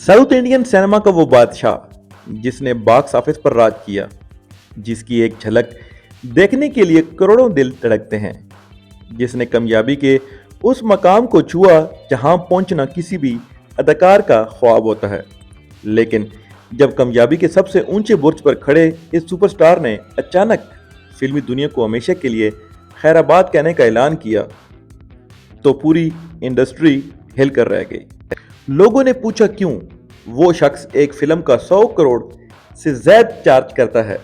South Indian cinema का वो बादशाह जिसने बॉक्स ऑफिस पर राज किया, जिसकी एक झलक देखने के लिए करोड़ों दिल धड़कते हैं, जिसने कामयाबी के उस मकाम को छुआ जहां पहुंचना किसी भी अदाकार का ख्वाब होता है। लेकिन जब कामयाबी के सबसे ऊंचे बुर्ज पर खड़े इस सुपरस्टार ने अचानक फिल्मी दुनिया को हमेशा के लिए खैराबाद कहने का ऐलान किया, तो पूरी इंडस्ट्री हिलकर रह गई। लोगों ने पूछा क्यों वो शख्स एक फिल्म का 100 करोड़ से ज्यादा चार्ज करता है,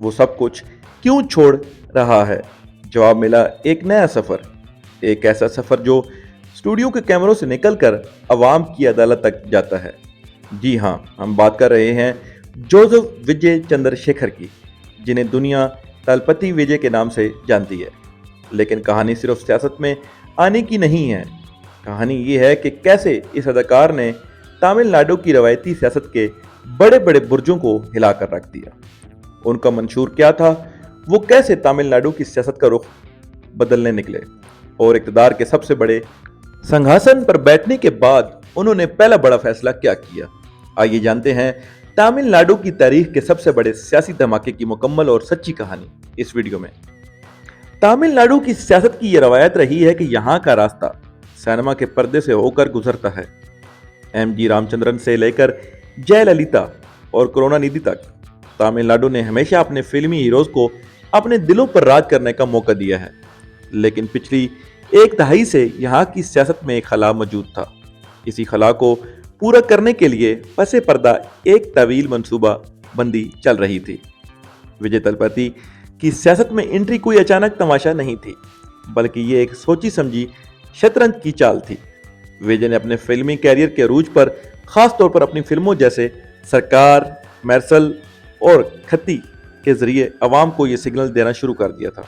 वो सब कुछ क्यों छोड़ रहा है। जवाब मिला, एक नया सफर, एक ऐसा सफर जो स्टूडियो के कैमरों से निकलकर अवाम की अदालत तक जाता है। जी हाँ, हम बात कर रहे हैं जोसेफ विजय चंद्रशेखर की, जिन्हें दुनिया तलपति विजय के नाम से जानती है। लेकिन कहानी सिर्फ सियासत में आने की नहीं है। कहानी ये है कि कैसे इस अदाकार ने तमिलनाडु की रवायती सियासत के बड़े बड़े बुर्जों को हिलाकर रख दिया। उनका मंशूर क्या था, वो कैसे तमिलनाडु की सियासत का रुख बदलने निकले, और इक़्तिदार के सबसे बड़े सिंहासन पर बैठने के बाद उन्होंने पहला बड़ा फैसला क्या किया। आइए जानते हैं तमिलनाडु की तारीख के सबसे बड़े सियासी धमाके की मुकम्मल और सच्ची कहानी इस वीडियो में। तमिलनाडु की सियासत की यह रवायत रही है कि यहाँ का रास्ता सिनेमा के पर्दे से होकर गुजरता है। एम.जी. रामचंद्रन से लेकर जयललिता और करुणानिधि तक तमिलनाडु ने हमेशा अपने फिल्मी हीरोज को अपने दिलों पर राज करने का मौका दिया है। लेकिन पिछली एक दहाई से यहाँ की सियासत में एक खला मौजूद था। इसी खला को पूरा करने के लिए पसे पर्दा एक तवील मंसूबा बंदी चल रही थी। विजय तलपति की सियासत में एंट्री कोई अचानक तमाशा नहीं थी, बल्कि ये एक सोची समझी शतरंज की चाल थी। विजय ने अपने फिल्मी कैरियर के अरूज पर खास तौर पर अपनी फिल्मों जैसे सरकार, मेरसल और खत्ती के जरिए अवाम को यह सिग्नल देना शुरू कर दिया था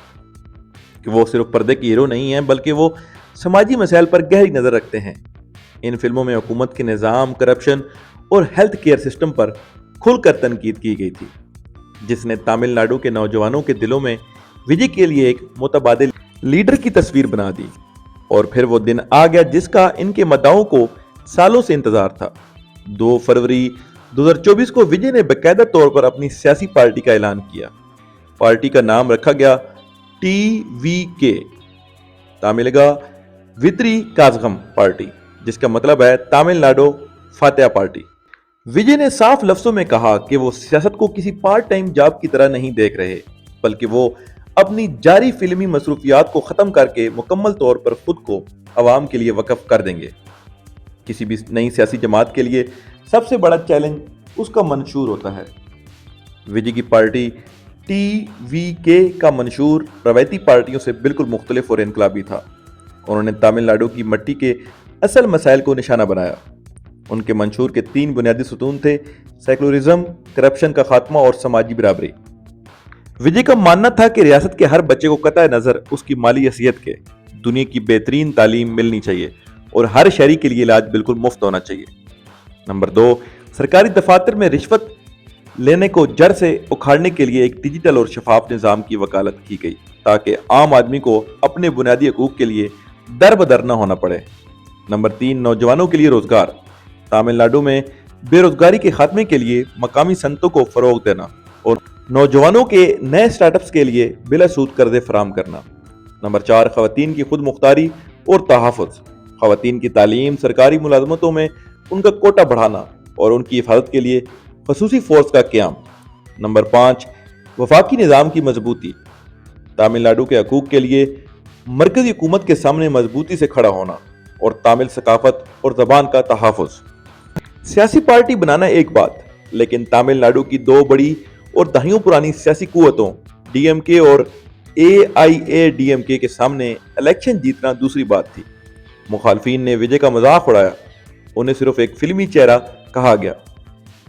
कि वो सिर्फ पर्दे के हीरो नहीं हैं, बल्कि वो समाजी मसाइल पर गहरी नजर रखते हैं। इन फिल्मों में हुकूमत के निज़ाम, करप्शन और हेल्थ केयर सिस्टम पर खुलकर तनकीद की गई थी, जिसने तमिलनाडु के नौजवानों के दिलों में विजय के लिए एक मुतबादिल लीडर की तस्वीर बना दी। और फिर वो दिन आ गया जिसका इनके मद्दाओं को सालों से इंतजार था। 2 फरवरी 2024 को विजय ने बाकायदा तौर पर अपनी सियासी पार्टी का ऐलान किया। पार्टी का नाम रखा गया TVK, तामिलगा वित्री काज़गम पार्टी, जिसका मतलब है तमिलनाडु फातेहा पार्टी। विजय ने साफ लफ्जों में कहा कि वो सियासत को किसी पार्ट टाइम जॉब की तरह नहीं देख रहे, बल्कि वो अपनी जारी फिल्मी मसरूफियात को खत्म करके मुकम्मल तौर पर खुद को अवाम के लिए वक्फ कर देंगे। किसी भी नई सियासी जमात के लिए सबसे बड़ा चैलेंज उसका मंशूर होता है। विजय की पार्टी TVK का मंशूर रवायती पार्टियों से बिल्कुल मुख्तलिफ और इनकलाबी था। उन्होंने तमिलनाडु की मट्टी के असल मसाइल को निशाना बनाया। उनके मंशूर के 3 बुनियादी सुतून थे: सेकुलरिज्म, करप्शन का खात्मा और समाजी बराबरी। विजय का मानना था कि रियासत के हर बच्चे को कतई नजर उसकी माली हैसियत के दुनिया की बेहतरीन तालीम मिलनी चाहिए और हर शहरी के लिए इलाज बिल्कुल मुफ्त होना चाहिए। नंबर 2, सरकारी दफातर में रिश्वत लेने को जड़ से उखाड़ने के लिए एक डिजिटल और शफाफ निज़ाम की वकालत की गई, ताकि आम आदमी को अपने बुनियादी हकूक के लिए दर बदर न होना पड़े। नंबर 3, नौजवानों के लिए रोजगार। तमिलनाडु में बेरोजगारी के खात्मे के लिए मकामी सनतों को फरोग देना और नौजवानों के नए स्टार्टअप्स के लिए बिला सूद कर्जे फराम करना। नंबर 4, खवातीन की खुद मुख्तारी और तहफ़्फ़ुज़। खवातीन की तालीम, सरकारी मुलाजमतों में उनका कोटा बढ़ाना और उनकी हिफाजत के लिए खसूसी फोर्स का क़याम। नंबर 5, वफाकी निज़ाम की मजबूती। तमिलनाडु के हकूक़ के लिए मरकज़ी हुकूमत के सामने मजबूती से खड़ा होना और तमिल सकाफत और ज़बान का तहफ़्फ़ुज़। सियासी पार्टी बनाना एक बात, लेकिन तमिलनाडु की 2 बड़ी और दहाइयों पुरानी सियासी कुव्वतों DMK और AIADMK के सामने इलेक्शन जीतना दूसरी बात थी। मुखालफीन ने विजय का मजाक उड़ाया, उन्हें सिर्फ एक फिल्मी चेहरा कहा गया।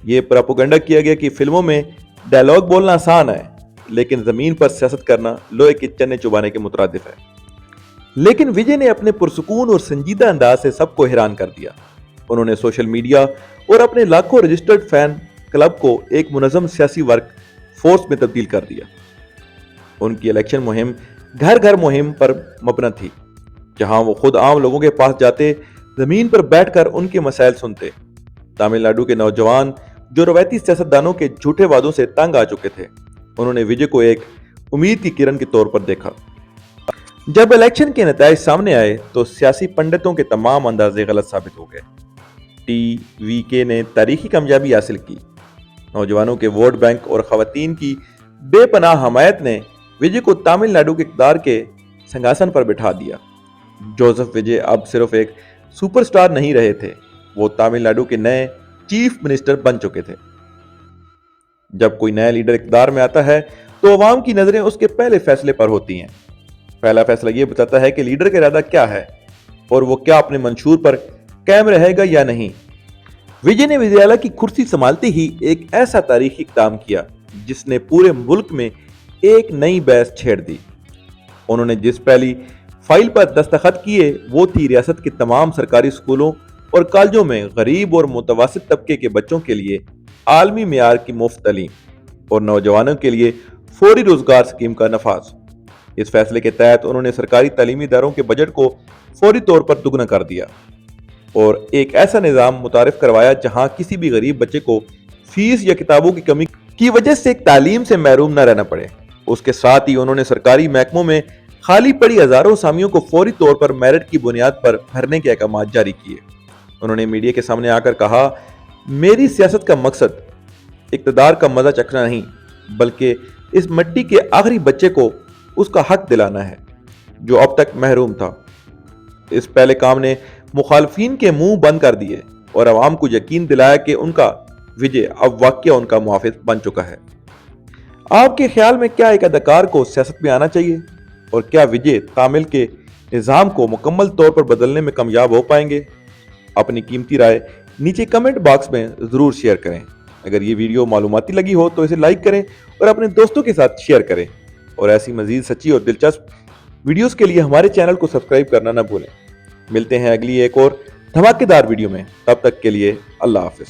ये प्रोपेगेंडा किया गया कि फिल्मों में डायलॉग बोलना आसान है, लेकिन जमीन पर सियासत करना लोहे के चने चुबाने के मुतरादिफ है। लेकिन विजय ने अपने पुरसुकून और संजीदा अंदाज से सबको हैरान कर दिया। उन्होंने सोशल मीडिया और अपने लाखों रजिस्टर्ड फैन क्लब को एक मुनज़्ज़म सियासी वर्क फोर्स में तब्दील कर दिया। उनकी इलेक्शन मुहिम घर घर मुहिम पर मबना थी, जहां वो खुद आम लोगों के पास जाते, जमीन पर बैठकर उनके मसाइल सुनते, तमिल नाडु के नौजवान जो रवायती सियासतदानों के झूठे वादों से तंग आ चुके थे, उन्होंने विजय को एक उम्मीद की किरण के तौर पर देखा। जब इलेक्शन के नतीजे सामने आए तो सियासी पंडितों के तमाम अंदाजे गलत साबित हो गए। टीवीके ने तारीखी कामयाबी हासिल की। नौजवानों के वोट बैंक और खवातीन की बेपनाह हमायत ने विजय को तमिलनाडु के इक़्तिदार के सिंहासन पर बिठा दिया। जोसेफ विजय अब सिर्फ एक सुपरस्टार नहीं रहे थे, वो तमिलनाडु के नए चीफ मिनिस्टर बन चुके थे। जब कोई नया लीडर इक़्तिदार में आता है तो अवाम की नजरें उसके पहले फैसले पर होती हैं। पहला फैसला यह बताता है कि लीडर का इरादा क्या है और वो क्या अपने मंशूर पर कायम रहेगा या नहीं। विजय ने विजयालय की कुर्सी संभालते ही एक ऐसा तारीखी इक़दाम किया जिसने पूरे मुल्क में एक नई बहस छेड़ दी। उन्होंने जिस पहली फाइल पर दस्तखत किए वो थी रियासत के तमाम सरकारी स्कूलों और कॉलेजों में गरीब और मुतवस्सित तबके के बच्चों के लिए आलमी मेयार की मुफ्त तालीम और नौजवानों के लिए फौरी रोजगार स्कीम का नफाज। इस फैसले के तहत उन्होंने सरकारी तालीमी इदारों के बजट को फौरी तौर पर दुगना कर दिया और एक ऐसा निज़ाम मुतारिफ करवाया जहां किसी भी गरीब बच्चे को फीस या किताबों की कमी की वजह से तालीम से महरूम न रहना पड़े। उसके साथ ही उन्होंने सरकारी महकमों में खाली पड़ी हजारों असामियों को फौरी तौर पर मेरिट की बुनियाद पर भरने के अहकाम जारी किए। उन्होंने मीडिया के सामने आकर कहा, मेरी सियासत का मकसद इक़्तिदार का मजा चखना नहीं बल्कि इस मिट्टी के आखिरी बच्चे को उसका हक दिलाना है जो अब तक महरूम था। इस पहले काम ने मुखालफिन के मुंह बंद कर दिए और अवाम को यकीन दिलाया कि उनका विजय अब वाकया उनका मुहाफिज बन चुका है। आपके ख्याल में क्या एक अदाकार को सियासत में आना चाहिए और क्या विजय तामिल के निज़ाम को मुकम्मल तौर पर बदलने में कामयाब हो पाएंगे? अपनी कीमती राय नीचे कमेंट बॉक्स में ज़रूर शेयर करें। अगर ये वीडियो मालूमाती लगी हो तो इसे लाइक करें और अपने दोस्तों के साथ शेयर करें और ऐसी मज़ीद सच्ची और दिलचस्प वीडियोस के लिए हमारे चैनल को सब्सक्राइब करना न भूलें। मिलते हैं अगली एक और धमाकेदार वीडियो में, तब तक के लिए अल्लाह हाफ़िज़।